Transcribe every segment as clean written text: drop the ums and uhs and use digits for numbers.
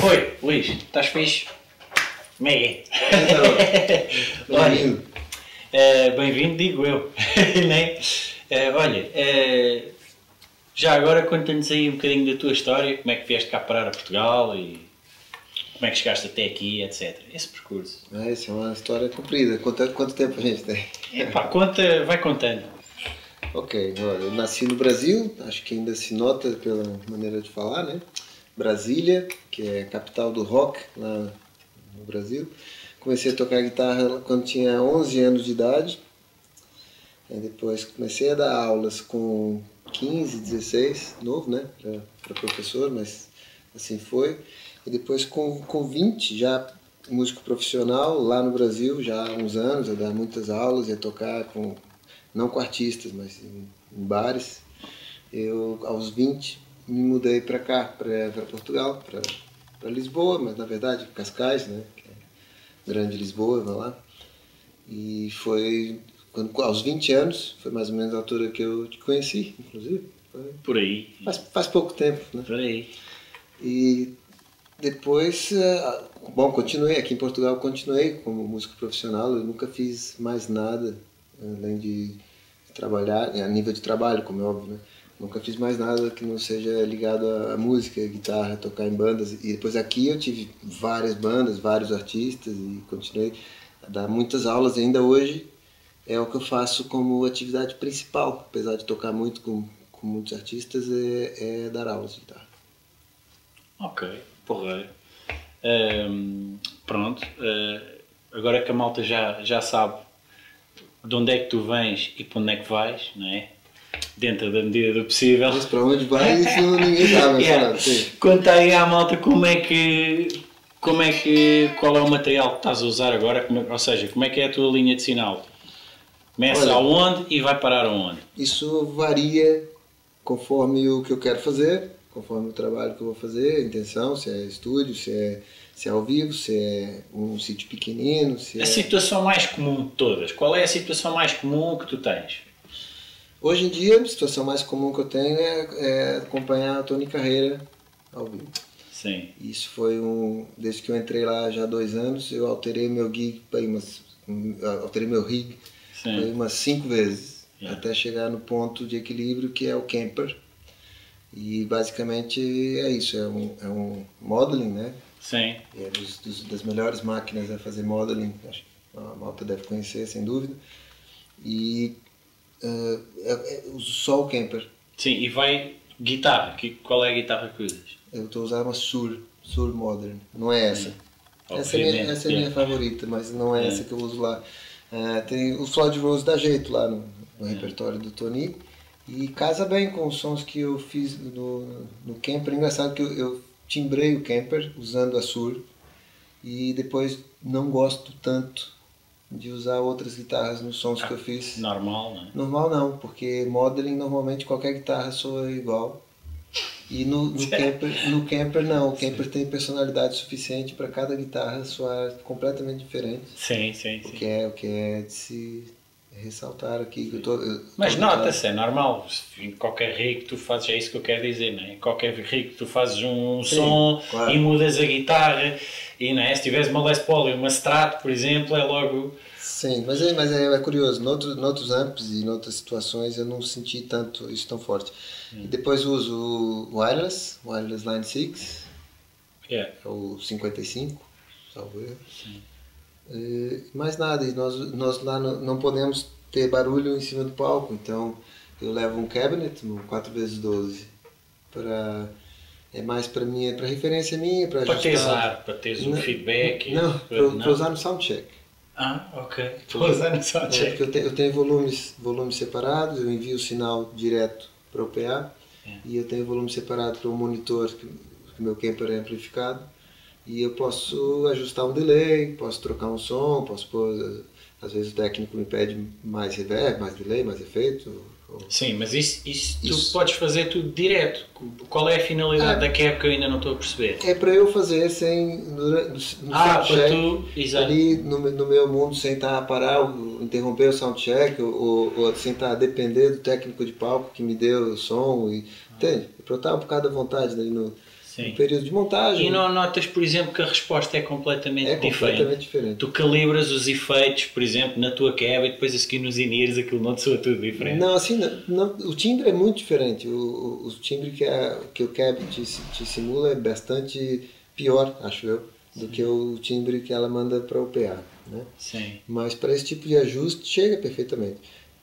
Oi, Luís, estás fixe? Meia. Olha, Bem-vindo, digo eu. Né? Olha, já agora conta-nos aí um bocadinho da tua história, como é que vieste cá parar a Portugal e como é que chegaste até aqui, etc. Esse percurso. essa é uma história comprida. Quanto tempo a gente tem? Epá, vai contando. Ok, olha, eu nasci no Brasil, acho que ainda se nota pela maneira de falar, né? Brasília, que é a capital do rock lá no Brasil. Comecei a tocar guitarra quando tinha 11 anos de idade. Aí depois comecei a dar aulas com 15, 16, novo, né? Para professor, mas assim foi. E depois com 20, já músico profissional lá no Brasil, já há uns anos, eu dava muitas aulas, ia tocar não com artistas, mas em bares. Eu, aos 20, me mudei para cá, para Portugal, para Lisboa, mas na verdade Cascais, né? Que é Grande Lisboa, vai lá. E foi aos 20 anos, foi mais ou menos a altura que eu te conheci, inclusive. Por aí. Faz pouco tempo, né? Por aí. E depois, bom, continuei aqui em Portugal, continuei como músico profissional. Eu nunca fiz mais nada além de trabalhar, a nível de trabalho, como é óbvio, né? Nunca fiz mais nada que não seja ligado à música, à guitarra, tocar em bandas. E depois aqui eu tive várias bandas, vários artistas e continuei a dar muitas aulas. E ainda hoje é o que eu faço como atividade principal, apesar de tocar muito com muitos artistas, é dar aulas de guitarra. Ok, porreiro. Pronto, agora que a malta já sabe de onde é que tu vens e para onde é que vais, não é? Dentro da medida do possível. Mas para onde vai, isso ninguém sabe. Yeah. Conta aí à malta qual é o material que estás a usar agora, ou seja, como é que é a tua linha de sinal? Começa aonde e vai parar aonde? Isso varia conforme o que eu quero fazer, conforme o trabalho que eu vou fazer, a intenção, se é estúdio, se é ao vivo, se é um sítio pequenino. A situação mais comum de todas, qual é a situação mais comum que tu tens? Hoje em dia, a situação mais comum que eu tenho é acompanhar a Tony Carreira ao vivo. Sim. Isso foi desde que eu entrei lá já há 2 anos, eu alterei meu gig para alterei meu rig para umas 5 vezes, até chegar no ponto de equilíbrio que é o camper. E basicamente é isso, é um modeling, né? Sim. É das melhores máquinas a fazer modeling, acho que a malta deve conhecer, sem dúvida. E uso só o camper. Sim, e vai guitarra, qual é a guitarra que usas? Eu estou a usar uma Sur Modern, não é essa. Essa é a minha favorita, mas não é essa que eu uso lá. Tem o Floyd Rose dá jeito lá no repertório do Tony e casa bem com os sons que eu fiz no camper. Engraçado que eu timbrei o camper usando a Sur e depois não gosto tanto de usar outras guitarras nos sons que eu fiz. Normal, não é? Normal não, porque modeling normalmente qualquer guitarra soa igual. E no camper não, o camper tem personalidade suficiente para cada guitarra soar completamente diferente. Sim. O que é de se ressaltar aqui. Mas nota-se, é normal. Em qualquer rig que tu fazes, é isso que eu quero dizer, não é? Em qualquer rig que tu fazes um som, claro, e mudas a guitarra, e não é? Se tiveres uma Les Paul e uma Strat, por exemplo, é logo... Sim, mas é curioso, noutros amps e noutras situações eu não senti tanto isso tão forte. E depois uso o Wireless Line 6, é o 55, salvo erro. Mais nada, e nós lá não podemos ter barulho em cima do palco, então eu levo um cabinet, um 4x12, é mais para referência minha, para ajustar. Para teres um feedback. Não, para usar no soundcheck. Ok. Para usar no soundcheck. Porque eu tenho volumes separados, eu envio o sinal direto para o PA e eu tenho volume separado para o monitor, que o meu camper é amplificado, e eu posso ajustar um delay, posso trocar um som, posso pôr, às vezes o técnico me pede mais reverb, mais delay, mais efeito. Sim, mas isso tu podes fazer tudo direto. Qual é a finalidade da cab que eu ainda não estou a perceber? É para eu fazer no soundcheck, ali no meu mundo, sem estar a parar, interromper o soundcheck, ou sem estar a depender do técnico de palco que me deu o som. Entende? Para eu estar um bocado à vontade ali Sim. no período de montagem. E não notas, por exemplo, que a resposta é completamente diferente? Tu calibras os efeitos, por exemplo, na tua cab e depois a seguir nos in-ears aquilo não te soa tudo diferente? Não, assim, não, o timbre é muito diferente. O timbre que o cab te simula é bastante pior, acho eu, do que o timbre que ela manda para o PA. Né? Sim. Mas para esse tipo de ajuste chega perfeitamente.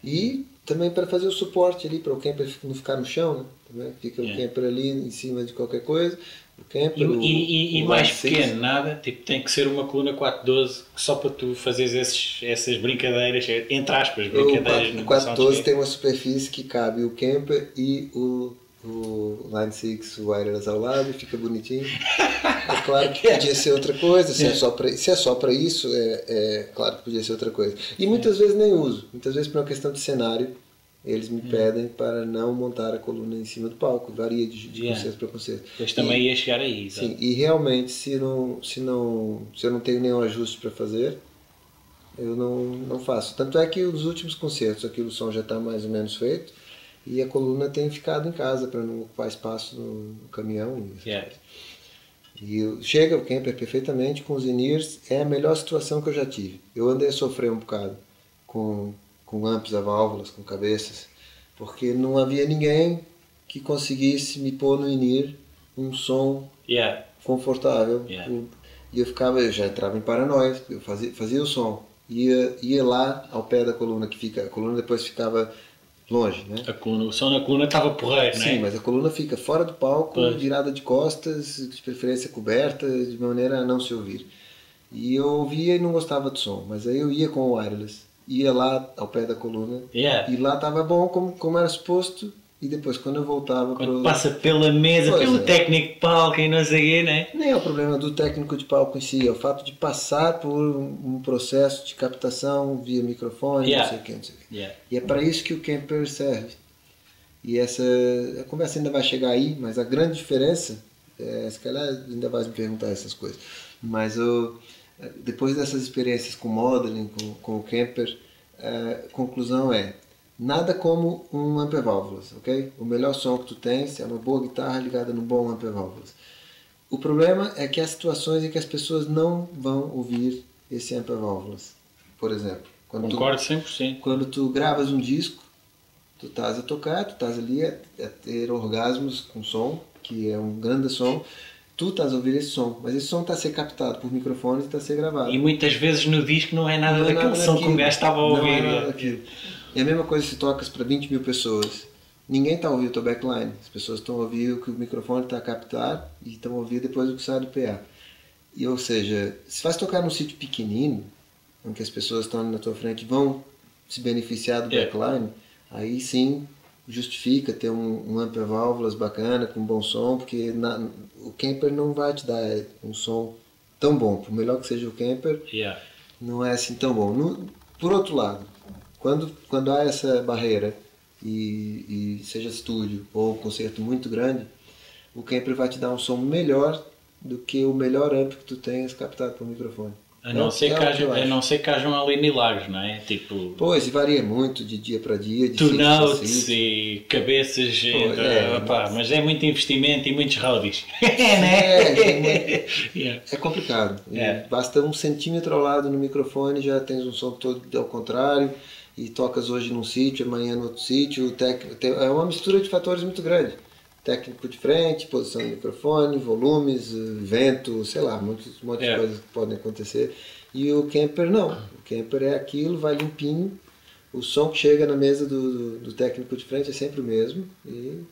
E também para fazer o suporte ali, para o camper não ficar no chão, né? Também fica o camper ali em cima de qualquer coisa. O camper, e mais pequeno, nada, tipo, tem que ser uma coluna 412 só para tu fazeres essas brincadeiras, entre aspas, brincadeiras. O 412 tem uma superfície que cabe o camper e o Line 6 wireless ao lado e fica bonitinho. É claro que podia ser outra coisa, se é só para isso, é claro que podia ser outra coisa. E muitas vezes nem uso, muitas vezes por uma questão de cenário, eles me pedem para não montar a coluna em cima do palco, varia de concerto para concerto. Mas também ia chegar aí. Sim, sabe? E realmente se eu não tenho nenhum ajuste para fazer, eu não faço. Tanto é que nos últimos concertos aqui o som já está mais ou menos feito, e a coluna tem ficado em casa para não ocupar espaço no caminhão. E chega o camper perfeitamente com os in-ears, é a melhor situação que eu já tive. Eu andei a sofrer um bocado com amps a válvulas, com cabeças, porque não havia ninguém que conseguisse me pôr no in-ear um som confortável. E eu já entrava em paranoia, eu fazia o som, ia lá ao pé da coluna, a coluna depois ficava longe, né? O som na coluna estava porreiro, né? Sim, mas a coluna fica fora do palco, virada de costas, de preferência coberta, de maneira a não se ouvir. E eu ouvia e não gostava do som, mas aí eu ia com o wireless, ia lá ao pé da coluna, e lá estava bom como era suposto, e depois quando eu voltava... passa pela mesa, pelo técnico de palco e não sei o quê, né? Nem é o problema do técnico de palco em si, é o fato de passar por um processo de captação via microfone, não sei o que, não sei o que. E é para isso que o camper serve. E a conversa ainda vai chegar aí, mas a grande diferença, se calhar ainda vai me perguntar essas coisas, mas depois dessas experiências com modeling, com o camper, a conclusão é: nada como um ampé válvulas, ok? O melhor som que tu tens é uma boa guitarra ligada num bom ampé válvulas. O problema é que há situações em que as pessoas não vão ouvir esse ampé válvulas. Por exemplo, concordo 100%. Quando tu gravas um disco, tu estás a tocar, tu estás ali a ter orgasmos com som, que é um grande som. Tu estás a ouvir esse som, mas esse som está a ser captado por microfones e está a ser gravado. E muitas vezes no disco não é nada daquele som que um gajo estava a ouvir. Não é nada daquilo. É a mesma coisa se tocas para 20 mil pessoas. Ninguém está a ouvir o teu backline. As pessoas estão a ouvir o que o microfone está a captar e estão a ouvir depois o que sai do PA. Ou seja, se vais tocar num sítio pequenino, em que as pessoas estão na tua frente e vão se beneficiar do backline, aí sim justifica ter um ampé válvulas bacana, com bom som, porque o camper não vai te dar um som tão bom. Por melhor que seja o camper, não é assim tão bom. Por outro lado, quando há essa barreira, e seja estúdio ou concerto muito grande, o camper vai te dar um som melhor do que o melhor amp que tu tenhas captado por microfone. A não ser que hajam ali milagres, não é? Tipo... Pois, e varia muito de dia para dia. Turnouts e cabeças, mas é muito investimento e muitos roadies. É complicado. Basta um centímetro ao lado no microfone, já tens um som todo ao contrário, e tocas hoje num sítio, amanhã no outro sítio. É uma mistura de fatores muito grande. Técnico de frente, posição do microfone, volumes, vento, sei lá, um monte de coisas que podem acontecer. E o camper não. O camper é aquilo, vai limpinho. O som que chega na mesa do técnico de frente é sempre o mesmo.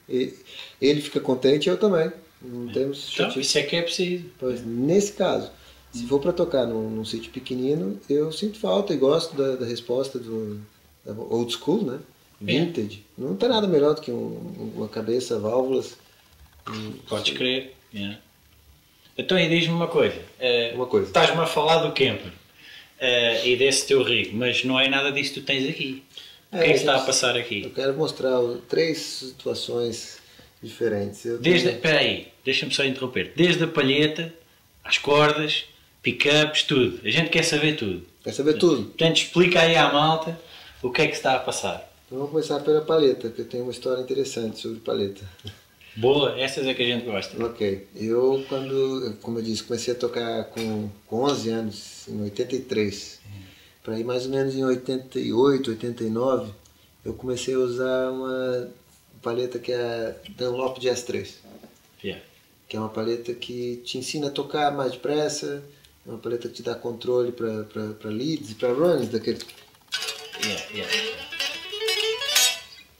E ele fica contente e eu também. Não temos então, isso é que é preciso. Pois, nesse caso, se for para tocar num sítio pequenino, eu sinto falta e gosto da resposta da old school, né? Vintage. Não tem nada melhor do que uma cabeça, válvulas. Podes crer. Então, e diz-me uma coisa. Estás-me a falar do camper e desse teu rig, mas não é nada disso que tu tens aqui. O que é que está a passar aqui? Eu quero mostrar 3 situações diferentes. Espera aí, deixa-me só interromper. Desde a palheta, às cordas, pick-ups, tudo. A gente quer saber tudo. Quer saber tudo? Portanto, explica aí à malta o que é que está a passar. Então vamos começar pela palheta, que eu tenho uma história interessante sobre palheta. Boa, essas é que a gente gosta. Ok. Como eu disse, comecei a tocar com 11 anos, em 83. Para ir mais ou menos em 88, 89, eu comecei a usar uma paleta que é a Dunlop Jazz 3. Yeah. Que é uma paleta que te ensina a tocar mais depressa, é uma paleta que te dá controle para leads e para runs daquele... Yeah.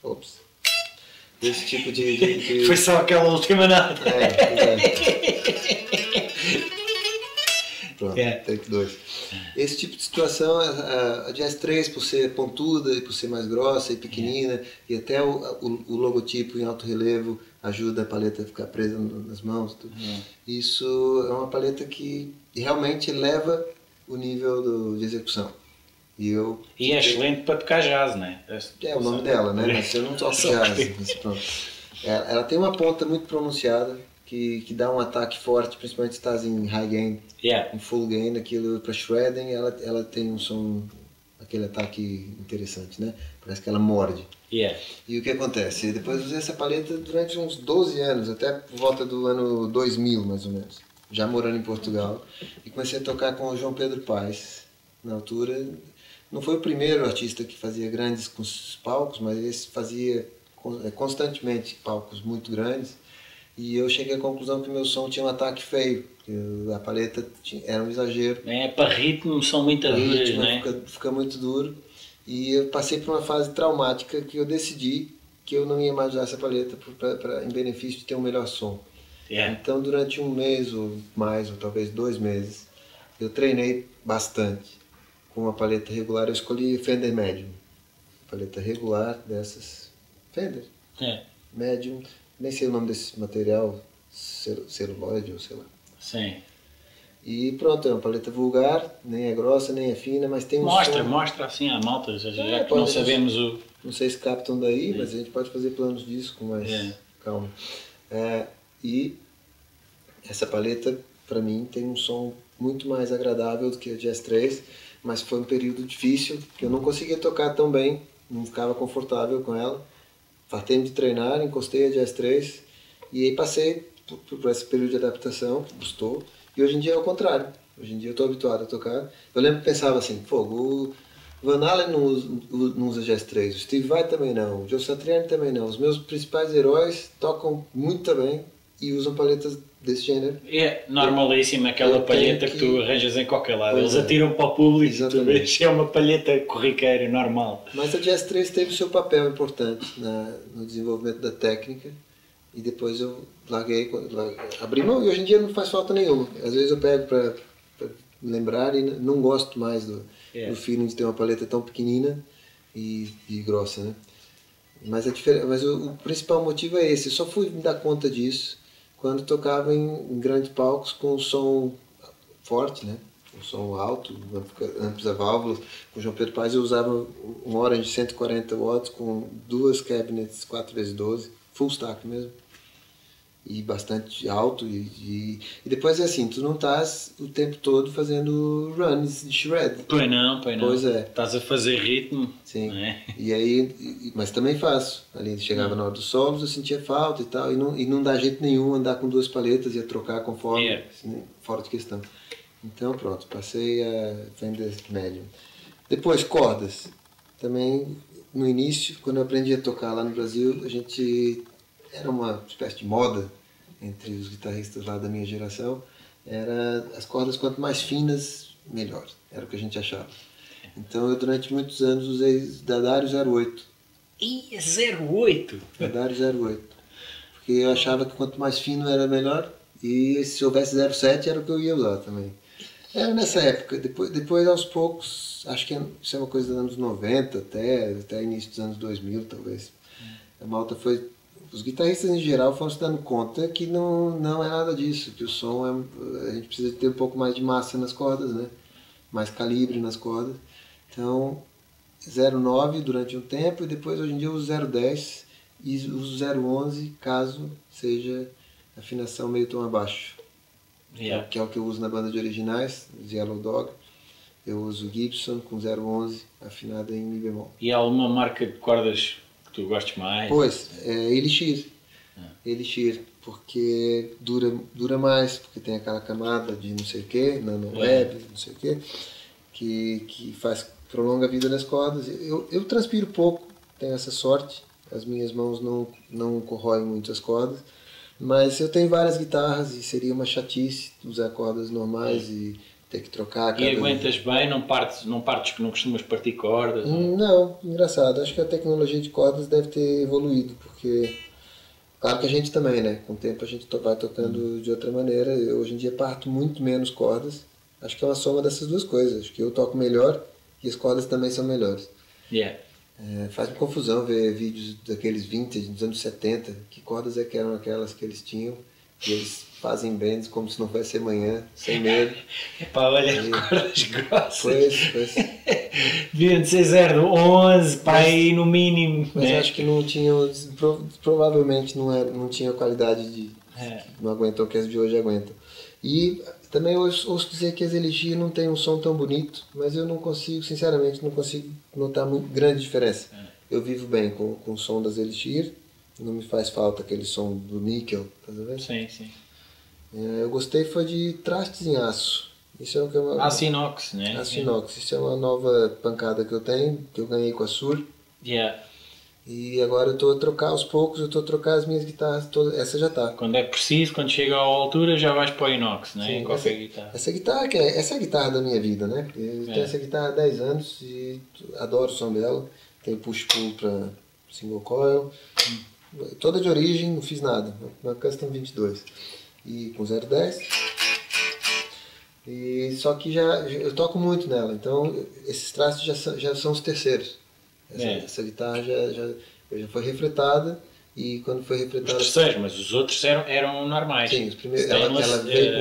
Ops. Esse tipo de... Foi só aquela última nota. Pronto, Yeah. take 2. Esse tipo de situação, a Jazz 3, por ser pontuda e por ser mais grossa e pequenina, e até o logotipo em alto relevo ajuda a paleta a ficar presa nas mãos. Tudo. Isso é uma paleta que realmente eleva o nível de execução. E é excelente para tocar jazz, não é? É o nome dela, né? Mas eu não toco jazz. Mas pronto. Ela tem uma ponta muito pronunciada que dá um ataque forte, principalmente se estás em high gain, em full gain, aquilo para shredding, ela tem um som, aquele ataque interessante, né? Parece que ela morde. E o que acontece? Depois eu usei essa paleta durante uns 12 anos, até por volta do ano 2000, mais ou menos, já morando em Portugal, e comecei a tocar com o João Pedro Paes. Na altura, não foi o primeiro artista que fazia grandes palcos, mas ele fazia constantemente palcos muito grandes. E eu cheguei à conclusão que o meu som tinha um ataque feio, que a paleta era um exagero. Para ritmo são muito duras, não é? Fica muito duro. E eu passei por uma fase traumática que eu decidi que eu não ia mais usar essa paleta em benefício de ter um melhor som. Então, durante um mês ou mais, ou talvez 2 meses, eu treinei bastante. Com uma paleta regular, eu escolhi Fender Medium. Paleta regular dessas Fender. Medium. Nem sei o nome desse material, celuloide ou sei lá. Sim. E pronto, é uma paleta vulgar, nem é grossa, nem é fina, mas tem um som... Mostra assim à malta, já que não sabemos o... Não sei se captam daí, mas a gente pode fazer planos disso com mais calma. E essa paleta, para mim, tem um som muito mais agradável do que a Jazz 3, mas foi um período difícil, que eu não conseguia tocar tão bem, não ficava confortável com ela. Fartei-me de treinar, encostei a Jazz 3 e aí passei por esse período de adaptação, que custou, e hoje em dia é o contrário. Hoje em dia eu estou habituado a tocar. Eu lembro que pensava assim, o Van Halen não usa Jazz 3, o Steve Vai também não, o Joe Satriani também não. Os meus principais heróis tocam muito bem e usam paletas desse gênero. É normalíssimo aquela palheta que tu arranjas em qualquer lado. Eles atiram para o público e tu vês, é uma palheta corriqueira, normal. Mas a Jazz 3 teve o seu papel importante no desenvolvimento da técnica e depois eu abri mão e hoje em dia não faz falta nenhuma. Às vezes eu pego para lembrar e não gosto mais do feeling de ter uma paleta tão pequenina e grossa, né? Mas o principal motivo é esse. Eu só fui me dar conta disso quando tocava em grandes palcos com som forte, né? Um som alto, amplos a válvulas. Com o João Pedro Paes eu usava um Orange 140 watts com 2 cabinets 4x12, full stack mesmo. E bastante alto. E depois é assim, tu não estás o tempo todo fazendo runs de shred. Pois não. Pois é. Estás a fazer ritmo. Sim. Não é? E aí, mas também faço. Ali chegava na hora dos solos, eu sentia falta e tal. E não dá jeito nenhum andar com 2 paletas e a trocar conforme, assim, fora de questão. Então pronto, passei a Fender Medium. Depois cordas. Também no início, quando eu aprendi a tocar lá no Brasil, a gente... Era uma espécie de moda entre os guitarristas lá da minha geração. Era as cordas quanto mais finas, melhor. Era o que a gente achava. Então eu durante muitos anos usei D'Addario 08. E 08? D'Addario 08. Porque eu achava que quanto mais fino era melhor. E se houvesse 07 era o que eu ia usar também. Era nessa época. Depois aos poucos, acho que isso é uma coisa dos anos 90 até início dos anos 2000 talvez. A malta foi... Os guitarristas em geral foram se dando conta que não é nada disso, que o som a gente precisa ter um pouco mais de massa nas cordas, né? Mais calibre nas cordas. Então, 0,9 durante um tempo e depois hoje em dia eu uso 0,10 e uso 0,11 caso seja afinação meio tom abaixo. Que é o que eu uso na banda de originais, Yellow Dog. Eu uso Gibson com 0,11 afinada em Mi bemol. E há alguma marca de cordas que tu gostes mais? Pois, é Elixir. Elixir, porque dura mais, porque tem aquela camada de não sei o que, nanoweb, não sei o que prolonga a vida das cordas. Eu transpiro pouco, tenho essa sorte, as minhas mãos não corroem muito as cordas, mas eu tenho várias guitarras e seria uma chatice usar cordas normais e ter que trocar. E aguentas bem, não costumas partir cordas? Não, engraçado, acho que a tecnologia de cordas deve ter evoluído, porque claro que a gente também, né? Com o tempo a gente vai tocando de outra maneira. Eu hoje em dia parto muito menos cordas. Acho que é uma soma dessas duas coisas. Acho que eu toco melhor e as cordas também são melhores. Yeah. Faz-me confusão ver vídeos daqueles vintage dos anos 70. Que cordas é que eram aquelas que eles tinham? E eles fazem bends como se não fosse amanhã, sem medo. Epá, olha, cordas grossas. Pois. Deviam de ser 0,11 para aí no mínimo. Mas né? acho que não tinham, provavelmente não tinha qualidade de... Não aguentam o que as de hoje aguentam. E também ouço dizer que as Elixir não tem um som tão bonito, mas eu não consigo, sinceramente, não consigo notar muito grande diferença. Eu vivo bem com o som das Elixir, não me faz falta aquele som do níquel, tá vendo? Sim. Eu gostei foi de trastes em aço. Isso é o que Aço inox, né? Aço inox. Isso é uma nova pancada que eu tenho, que eu ganhei com a Sur. Yeah. E agora eu estou a trocar aos poucos, eu estou a trocar as minhas guitarras todas. Essa já está. Quando é preciso, quando chega à altura, já vais para o inox, né? Sim, em qualquer guitarra. Essa é a guitarra da minha vida, né? Eu tenho essa guitarra há 10 anos e adoro o som dela. Tem push-pull para single coil. Toda de origem, não fiz nada. Uma Custom 22. E com 010. E só que eu toco muito nela, então esses trastes já são os terceiros. Essa guitarra já foi refretada e quando foi refretada... Os terceiros, mas os outros eram normais. Sim, os primeiros, ela veio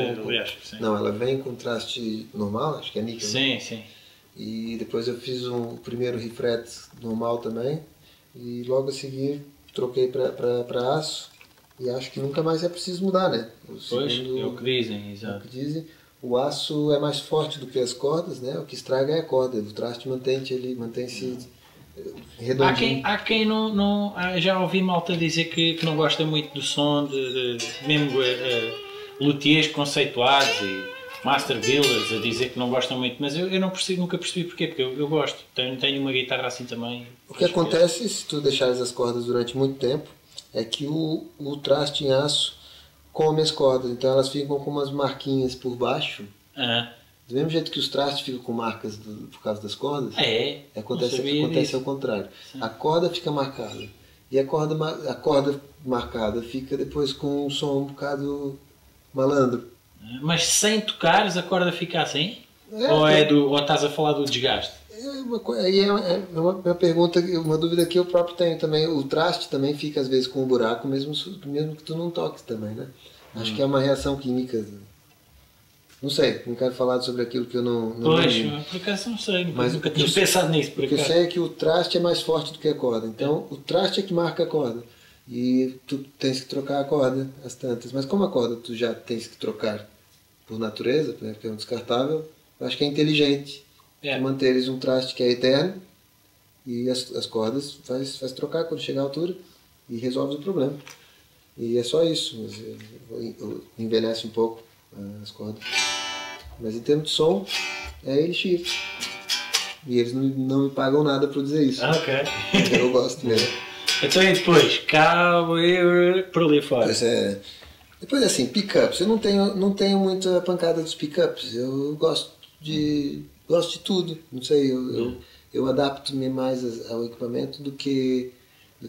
ela vem com traste normal, acho que é níquel. Sim. E depois eu fiz o primeiro refret normal também e logo a seguir troquei para aço e acho que nunca mais é preciso mudar, né? Pois, é o que dizem, exato. É o que dizem. O aço é mais forte do que as cordas, né? O que estraga é a corda. O traste mantém-se redondinho. Há quem não já ouvi malta dizer que não gosta muito do som de mesmo luthiers conceituados e master builders a dizer que não gostam muito, mas eu nunca percebi porquê, porque eu gosto. Tenho uma guitarra assim também. O que acontece se tu deixares as cordas durante muito tempo é que o traste em aço come as cordas, então elas ficam com umas marquinhas por baixo. Do mesmo jeito que os trastes ficam com marcas por causa das cordas, acontece ao contrário. Sim. A corda fica marcada e a corda marcada fica depois com um som um bocado malandro. Mas sem tocares a corda fica assim? Ou estás a falar do desgaste? É uma pergunta, uma dúvida que eu próprio tenho também. O traste também fica às vezes com um buraco, mesmo que tu não toques também, né? Acho que é uma reação química. Não sei, não quero falar sobre aquilo que eu não pois, por acaso não sei, mas nunca tinha pensado nisso. O que eu sei é que o traste é mais forte do que a corda, então o traste é que marca a corda. E tu tens que trocar a corda, as tantas. Mas como a corda tu já tens que trocar por natureza, porque é um descartável, eu acho que é inteligente. Manteres um traste que é eterno e as cordas faz trocar quando chegar à altura e resolve o problema. E é só isso, envelhece um pouco as cordas. Mas em termos de som, é Elixir. E eles não me pagam nada por dizer isso. Ok. Eu gosto mesmo. Então e depois, cabo e por ali fora. Depois assim, pickups. Eu não tenho muita pancada dos pickups. Eu gosto de tudo. Não sei, eu adapto-me mais ao equipamento do que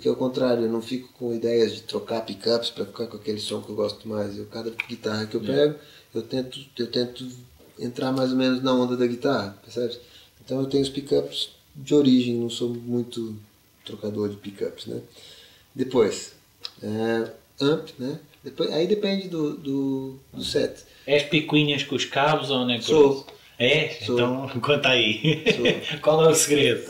ao contrário. Eu não fico com ideias de trocar pickups para ficar com aquele som que eu gosto mais. Cada guitarra que eu pego, eu tento entrar mais ou menos na onda da guitarra, percebe? Então eu tenho os pickups de origem, não sou muito trocador de pickups, né? Depois, amp, né? Aí depende do set. És picuinhas com os cabos ou nem por Sou. isso? Sou. Então conta aí. Sou. Qual é o segredo?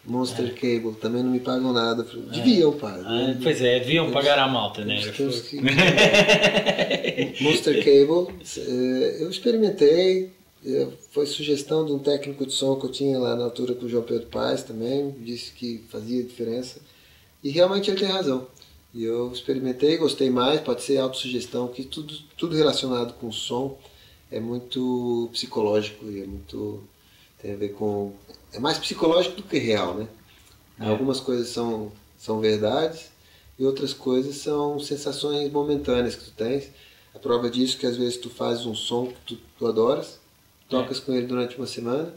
Monster Cable, também não me pagam nada. Deviam pagar. Pois é, deviam pagar à malta, né? Monster Cable, eu experimentei, foi sugestão de um técnico de som que eu tinha lá na altura com o João Pedro Paes também, disse que fazia diferença. E realmente ele tem razão. E eu experimentei, gostei mais, pode ser autossugestão, que tudo relacionado com som é muito psicológico e tem a ver com... É mais psicológico do que real, né? Algumas coisas são verdades e outras coisas são sensações momentâneas que tu tens. A prova disso é que às vezes tu fazes um som que tu adoras, tocas com ele durante uma semana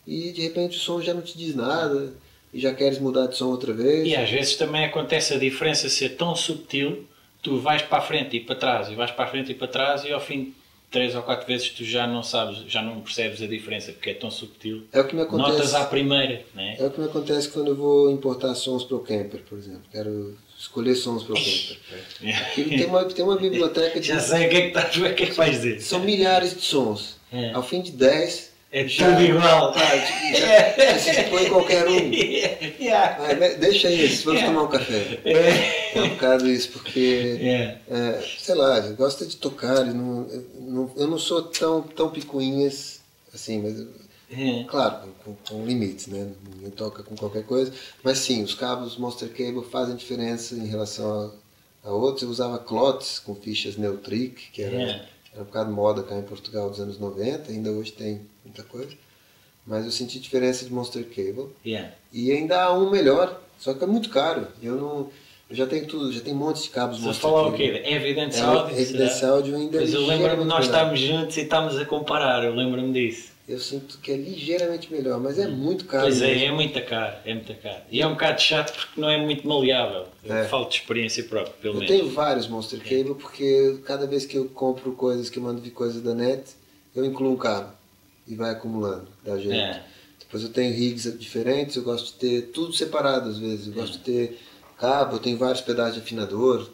e de repente o som já não te diz nada e já queres mudar de som outra vez. E às vezes também acontece a diferença ser tão subtil, tu vais para a frente e para trás e vais para a frente e para trás e ao fim de 3 ou 4 vezes tu já não sabes, já não percebes a diferença porque é tão subtil. É o que me acontece, notas à primeira, né? É o que me acontece quando eu vou importar sons para o camper, por exemplo. Quero escolher sons para o camper. Tem uma biblioteca de... Já sei o que é que vais dizer. São milhares de sons. Ao fim de 10... É tudo igual. Já se põe qualquer um. Deixa isso, vamos tomar um café. É um bocado isso, porque, sei lá, eu gosto de tocar, eu não sou tão picuinhas assim, mas claro, com limites, né? Ninguém toca com qualquer coisa, mas sim, os cabos Monster Cable fazem diferença em relação a outros. Eu usava clotes com fichas Neutrik, que era um bocado moda cá em Portugal dos anos 90, ainda hoje tem muita coisa. Mas eu senti diferença de Monster Cable. E ainda há um melhor, só que é muito caro. Eu já tenho tudo, já tenho um monte de cabos Monster Cable. Você falou o quê? Evidence Audio? Evidence Audio ainda Mas eu lembro-me, nós estávamos juntos e estávamos a comparar, eu lembro-me disso. Eu sinto que é ligeiramente melhor, mas é muito caro. Pois é muito caro, é muito caro. E é um bocado chato porque não é muito maleável. Falta de experiência própria, pelo menos. Eu tenho vários Monster Cable porque cada vez que eu compro coisas, que eu mando vir coisas da net, eu incluo um cabo e vai acumulando, dá jeito. Depois eu tenho rigs diferentes, eu gosto de ter tudo separado às vezes. Eu gosto de ter cabo, eu tenho vários pedais de afinador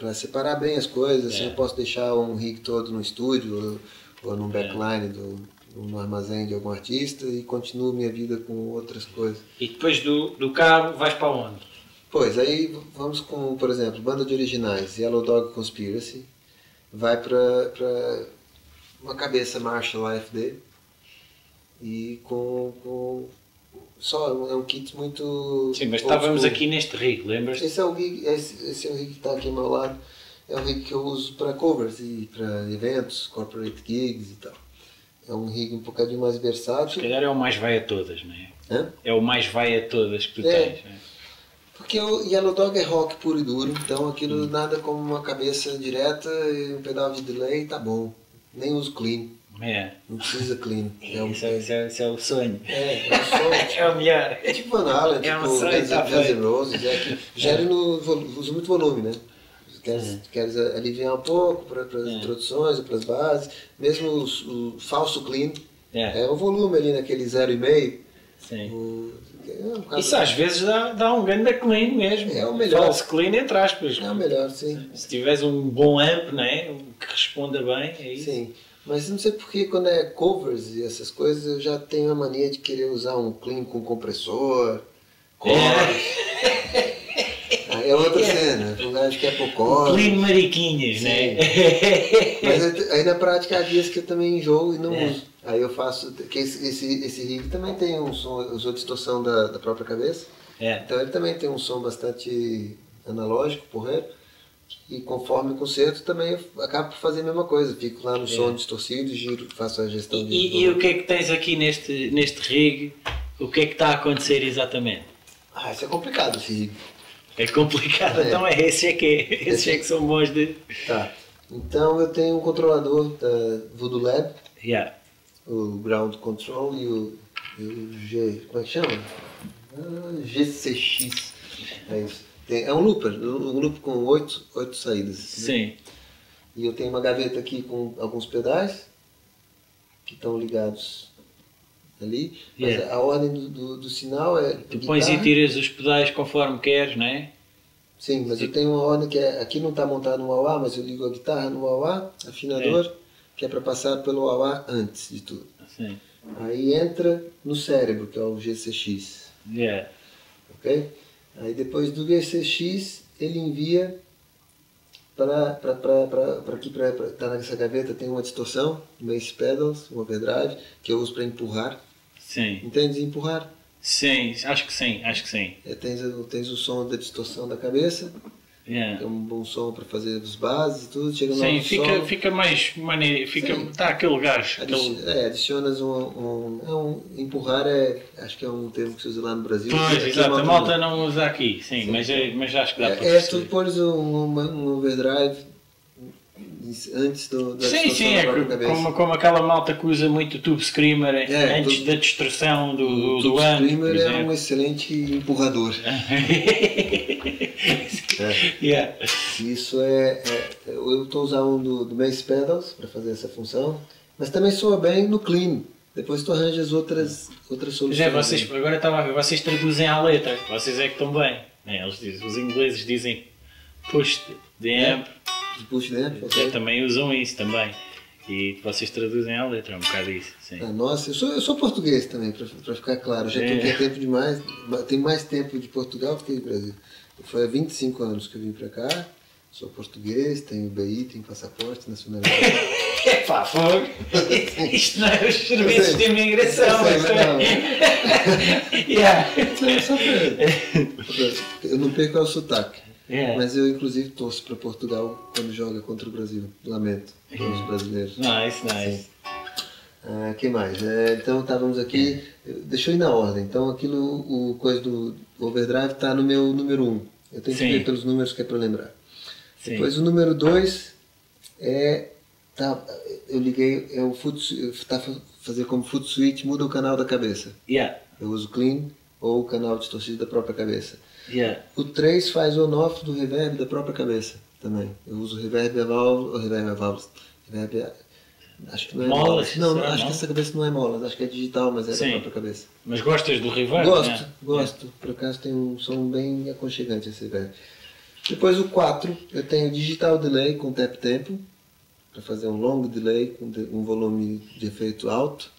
para separar bem as coisas. Assim, eu posso deixar um rig todo no estúdio ou num backline no armazém de algum artista e continuo minha vida com outras coisas. E depois do cabo vais para onde? Pois, aí vamos com, por exemplo, banda de originais, Yellow Dog Conspiracy, vai para uma cabeça Marshall AFD e só é um kit muito... Sim, mas estávamos aqui neste rig, lembras? Esse é o rig que está aqui ao meu lado. É um rig que eu uso para covers e para eventos, corporate gigs e tal. É um rig um bocadinho mais versátil. Se calhar é o mais vai a todas, não é? É o mais vai a todas que tu tens. Né? Porque o Yellow Dog é rock puro e duro, então aquilo nada como uma cabeça direta e um pedal de delay, tá bom. Nem uso clean. Não precisa clean. Esse é o sonho. É o sonho. É o melhor. É tipo Van Halen, tipo Guns N' Roses. Usa muito volume, né? Queres aliviar um pouco para as introduções, para as bases, mesmo o falso clean, é o volume ali naquele 0,5. Sim. Isso às vezes dá um grande clean mesmo. É o melhor. Falso clean entre aspas. É o melhor, sim. Se tiveres um bom amp, não é? Que responda bem, é isso. Sim. Mas não sei porque quando é covers e essas coisas eu já tenho a mania de querer usar um clean com compressor, é outra cena, um gajo que é por clean mariquinhas, né? Mas aí na prática há dias que eu também enjoo e não uso. Aí eu faço, que esse rig também tem um som, usou distorção da própria cabeça. Então ele também tem um som bastante analógico, porreiro. E conforme o concerto também eu acabo por fazer a mesma coisa. Fico lá no som distorcido, giro, faço a gestão e o que é que tens aqui neste rig? O que é que está a acontecer exatamente? Isso é complicado, esse rig. É complicado, então esses é que são bons de... Tá, então eu tenho um controlador da Voodoo Lab, o Ground Control e o G, como é que chama? GCX, é isso. É um loop com 8 saídas. Sim. Né? E eu tenho uma gaveta aqui com alguns pedais que estão ligados ali. Mas a ordem do sinal é... Tu pões e tiras os pedais conforme queres, não é? Sim, mas eu tenho uma ordem que aqui não está montado no wah-wah, mas eu ligo a guitarra no wah-wah, afinador, que é para passar pelo wah-wah antes de tudo. Sim. Aí entra no cérebro, que é o GCX. Ok? Aí depois do GCX ele envia para aqui, tá nessa gaveta tem uma distorção, um bass pedals, um overdrive, que eu uso para empurrar. Sim. Entende? Empurrar. Sim, acho que sim, acho que sim. Tens o som da distorção da cabeça, Yeah. é um bom som para fazer as bases e tudo, chega no Sim, alto som, fica mais maneiro, tá aquele gás. adicionas empurrar acho que é um termo que se usa lá no Brasil. Pois, Aqui exato, a não. malta não usa aqui, sim, mas acho que dá para Tu perceber. pôres um overdrive antes da Sim, distorção sim, da é própria cabeça. como aquela malta que usa muito tube screamer antes da distorção do amp, Screamer por é exemplo. um excelente empurrador. Yeah. Isso eu estou usando um do Bass Pedals para fazer essa função, mas também soa bem no clean. Depois tu arranjas outras soluções. Pois é, agora estava a ver, vocês traduzem à letra, vocês é que estão bem. Eles dizem, os ingleses dizem push the amp, Push the amp, ok. também usam isso também. E vocês traduzem à letra, é um bocado isso. Sim. Nossa, eu sou português também, para ficar claro. Já estou aqui há tempo demais, tenho mais tempo de Portugal do que de Brasil. Foi há 25 anos que eu vim para cá, sou português, tenho BI, tenho passaporte, nacionalidade. Epá, fogo! Isto não é os serviços de imigração, mas não. Yeah. Só eu não perco o sotaque. Yeah. Mas eu inclusive torço para Portugal quando joga contra o Brasil. Lamento pelos brasileiros. Nice. Que mais? Então estávamos aqui. Deixa eu ir na ordem. Então o coisa do overdrive está no meu número 1. Eu tenho que ver pelos números que é para lembrar. Sim. Depois o número 2 eu liguei, está fazer como foot switch, muda o canal da cabeça. Yeah. Eu uso clean ou o canal distorcido da própria cabeça. Yeah. O 3 faz on-off do reverb da própria cabeça também. Eu uso reverb a válvulas. Reverb acho que não é molas. Não, acho que essa cabeça não é molas, acho que é digital, mas é da própria cabeça. Mas gostas do reverb? Gosto. Por acaso tem um som bem aconchegante esse reverb. Depois o 4, eu tenho digital delay com tap tempo, para fazer um long delay com um volume de efeito alto.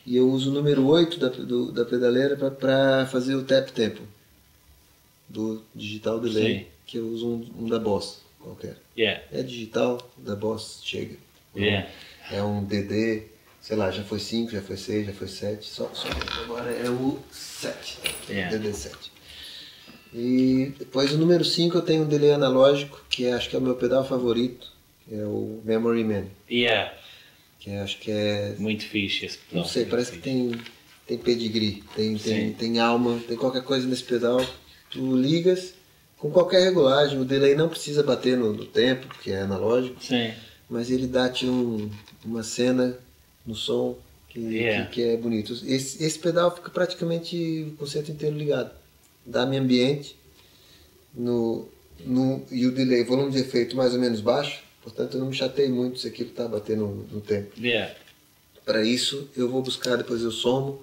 E eu uso o número 8 da pedaleira para fazer o tap tempo do digital delay, que eu uso um da Boss qualquer. Yeah. É digital, da Boss chega. Yeah. É um DD, sei lá, já foi 5, já foi 6, já foi 7, só agora é o 7, DD7. E depois o número 5 eu tenho um delay analógico, que acho que é o meu pedal favorito, que é o Memory Man. Yeah. Que acho que é... Muito fixe esse pedal. Não sei, parece que tem pedigree, tem alma, tem qualquer coisa nesse pedal. Tu ligas com qualquer regulagem, o delay não precisa bater no tempo, porque é analógico. Sim. Mas ele dá-te uma cena no som que é bonito. Esse pedal fica praticamente o concerto inteiro ligado. Dá-me ambiente e o delay, volume de efeito mais ou menos baixo, portanto eu não me chatei muito se aquilo está batendo no tempo. Yeah. Para isso eu vou buscar, depois eu somo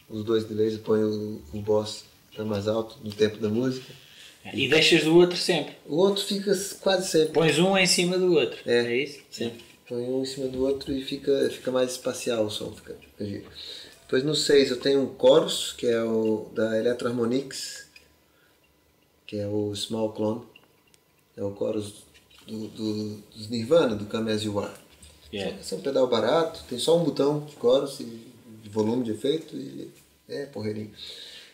os dois delays e ponho o Boss tá mais alto no tempo da música. E deixas do outro sempre. O outro fica quase sempre. Pões um em cima do outro. É isso? Sim. Põe um em cima do outro e fica mais espacial o som, fica giro. Depois no 6 eu tenho um chorus, que é o da Electro Harmonix, que é o Small Clone. É o chorus dos Nirvana, do Come As You Are. Esse é um pedal barato, tem só um botão de chorus e de volume de efeito e é porreirinho.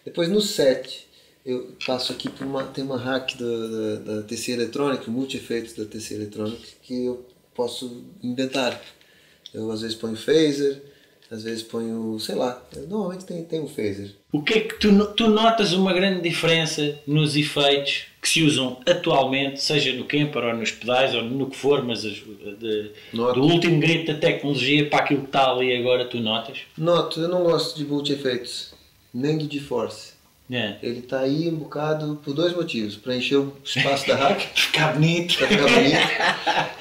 Depois no 7 eu passo aqui tem uma hack da TC Electronic, multi-efeitos da TC Electronic, que eu posso inventar. Eu às vezes ponho phaser, às vezes ponho, sei lá, normalmente tem um phaser. O que é que tu notas uma grande diferença nos efeitos que se usam atualmente, seja no Kemper ou nos pedais ou no que for, mas do último grito da tecnologia para aquilo que está ali agora, tu notas? Noto, eu não gosto de multi-efeitos, nem do GeForce. Yeah. Ele está aí um bocado por dois motivos: para encher o espaço da rack, ficar bonito,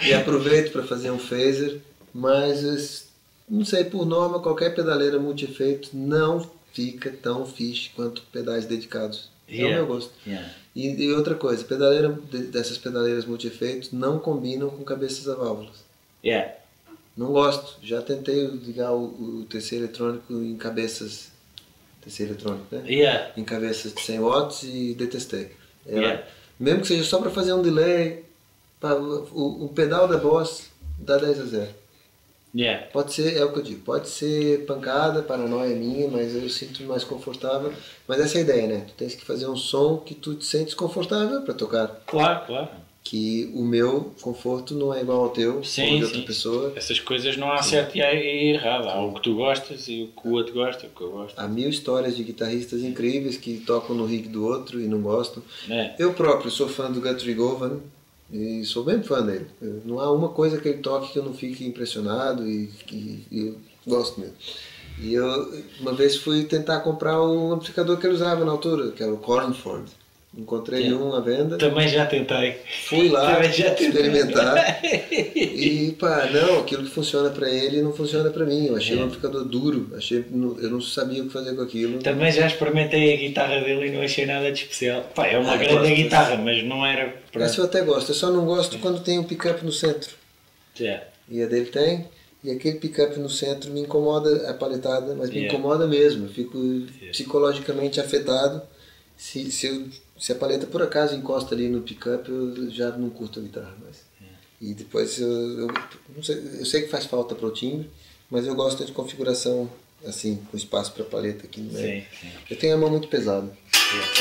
e aproveito para fazer um phaser, mas não sei, por norma qualquer pedaleira multi-efeito não fica tão fixe quanto pedais dedicados. É o meu gosto. Yeah. E outra coisa, dessas pedaleiras multi-efeitos não combinam com cabeças a válvulas. Yeah. Não gosto. Já tentei ligar o TC eletrônico em cabeças. TC eletrônico, né? Yeah. Em cabeças de 100 watts e detestei. Mesmo que seja só para fazer um delay, o pedal da Boss dá 10 a 0. Yeah. Pode ser, é o que eu digo, pode ser pancada, paranoia minha, mas eu sinto mais confortável. Mas essa é a ideia, né? Tu tens que fazer um som que tu te sentes confortável para tocar. Claro, claro. Que o meu conforto não é igual ao teu ou de outra pessoa. Essas coisas não há certo e errado. Há o que tu gostas e o que o outro gosta, o que eu gosto. Há mil histórias de guitarristas incríveis que tocam no rig do outro e não gostam. É. Eu próprio sou fã do Guthrie Govan e sou bem fã dele. Não há uma coisa que ele toque que eu não fique impressionado e eu gosto mesmo. E eu uma vez fui tentar comprar um amplificador que ele usava na altura, que era o Cornford. Encontrei um à venda. Também já tentei. Fui lá experimentar e pá, não, aquilo que funciona para ele não funciona para mim. Eu achei um amplificador duro, eu não sabia o que fazer com aquilo. Também já experimentei a guitarra dele e não achei nada de especial. Pá, é uma grande guitarra, mas não era para... Essa eu até gosto, eu só não gosto quando tem um pick-up no centro. E a dele tem, e aquele pick-up no centro me incomoda a paletada, mas me incomoda mesmo. Eu fico psicologicamente afetado. Se a paleta por acaso encosta ali no pick-up, eu já não curto a guitarra mais. E depois não sei, eu sei que faz falta para o timbre, mas eu gosto de configuração assim, com espaço para paleta aqui no meio. Eu tenho a mão muito pesada.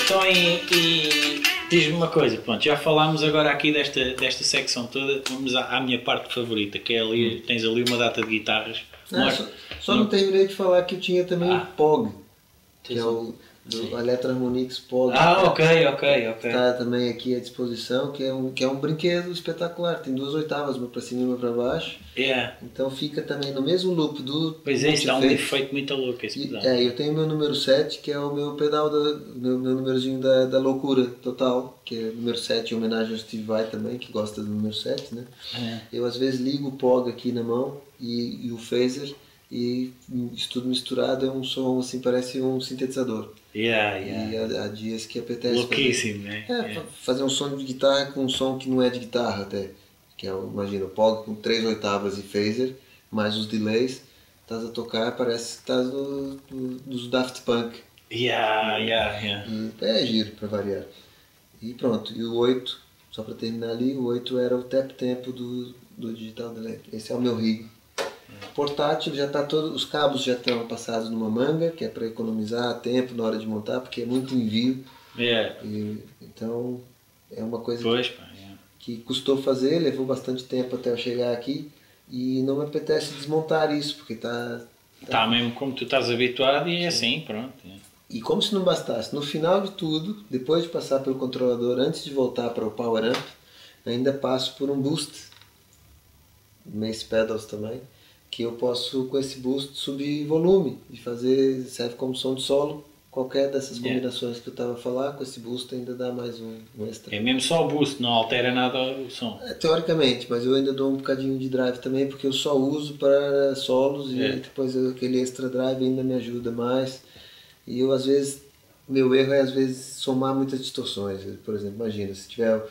Então, e diz-me uma coisa, pronto, já falámos agora aqui desta secção toda, vamos à minha parte favorita, que é ali, tens ali uma data de guitarras. Só não terminei de falar que eu tinha também o POG, que é o do Electro Harmonix POG. Ok. Está também aqui à disposição, que é um brinquedo espetacular, tem 2 oitavas, uma para cima e uma para baixo. Então fica também no mesmo loop do... Pois é, isso dá um efeito muito louco esse pedal. Eu tenho o meu número 7, que é o meu pedal, meu númerozinho da loucura total, que é o número 7 em homenagem ao Steve Vai também, que gosta do número 7, né? Eu às vezes ligo o POG aqui na mão e o phaser, e isso tudo misturado é um som assim, parece um sintetizador. E há dias que apetece louquíssimo, fazer um som de guitarra com um som que não é de guitarra até, que é, imagina, o POG com 3 oitavas e phaser, mais os delays, estás a tocar, parece que estás dos Daft Punk. E é giro para variar. E pronto, e o 8, só para terminar ali, o 8 era o tap tempo do Digital Delay. Esse é o meu rig. Portátil, já tá os cabos já estão passados numa manga, que é para economizar tempo na hora de montar, porque é muito envio. Então é uma coisa que custou fazer, levou bastante tempo até eu chegar aqui e não me apetece desmontar isso, porque tá mesmo como tu estás habituado e é assim, pronto. E como se não bastasse, no final de tudo, depois de passar pelo controlador, antes de voltar para o Power Amp, ainda passo por um boost, Mace Pedals também, que eu posso com esse boost subir volume e serve como som de solo. Qualquer dessas combinações que eu estava a falar, com esse boost ainda dá mais um extra. É mesmo só o boost, não altera nada o som? Teoricamente, mas eu ainda dou um bocadinho de drive também, porque eu só uso para solos e depois aquele extra drive ainda me ajuda mais. E eu às vezes, meu erro é às vezes somar muitas distorções. Por exemplo, imagina, se tiver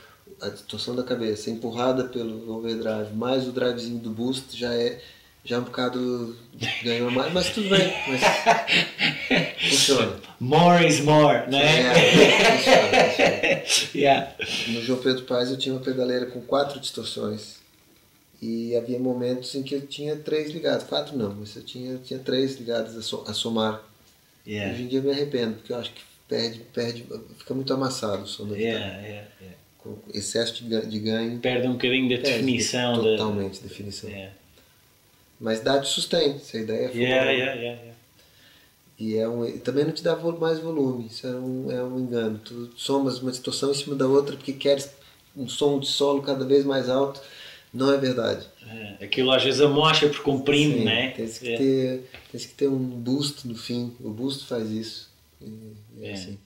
a distorção da cabeça empurrada pelo overdrive mais o drivezinho do boost, já um bocado ganhou mais, mas tudo bem, mas funciona. More is more, né? Funciona. No João Pedro Paes eu tinha uma pedaleira com 4 distorções e havia momentos em que eu tinha 3 ligados, 4 não, mas eu tinha 3 ligados a somar. Hoje em dia eu me arrependo, porque eu acho que perde, fica muito amassado o som da guitarra. Com excesso de ganho. Perde um bocadinho da definição. Totalmente definição. Mas dá-te sustento, essa ideia é E também não te dá mais volume, isso é um engano. Tu somas uma distorção em cima da outra porque queres um som de solo cada vez mais alto, não é verdade. Aquilo às vezes amocha por comprime, né? Tens que ter um boost no fim, o boost faz isso. E é assim.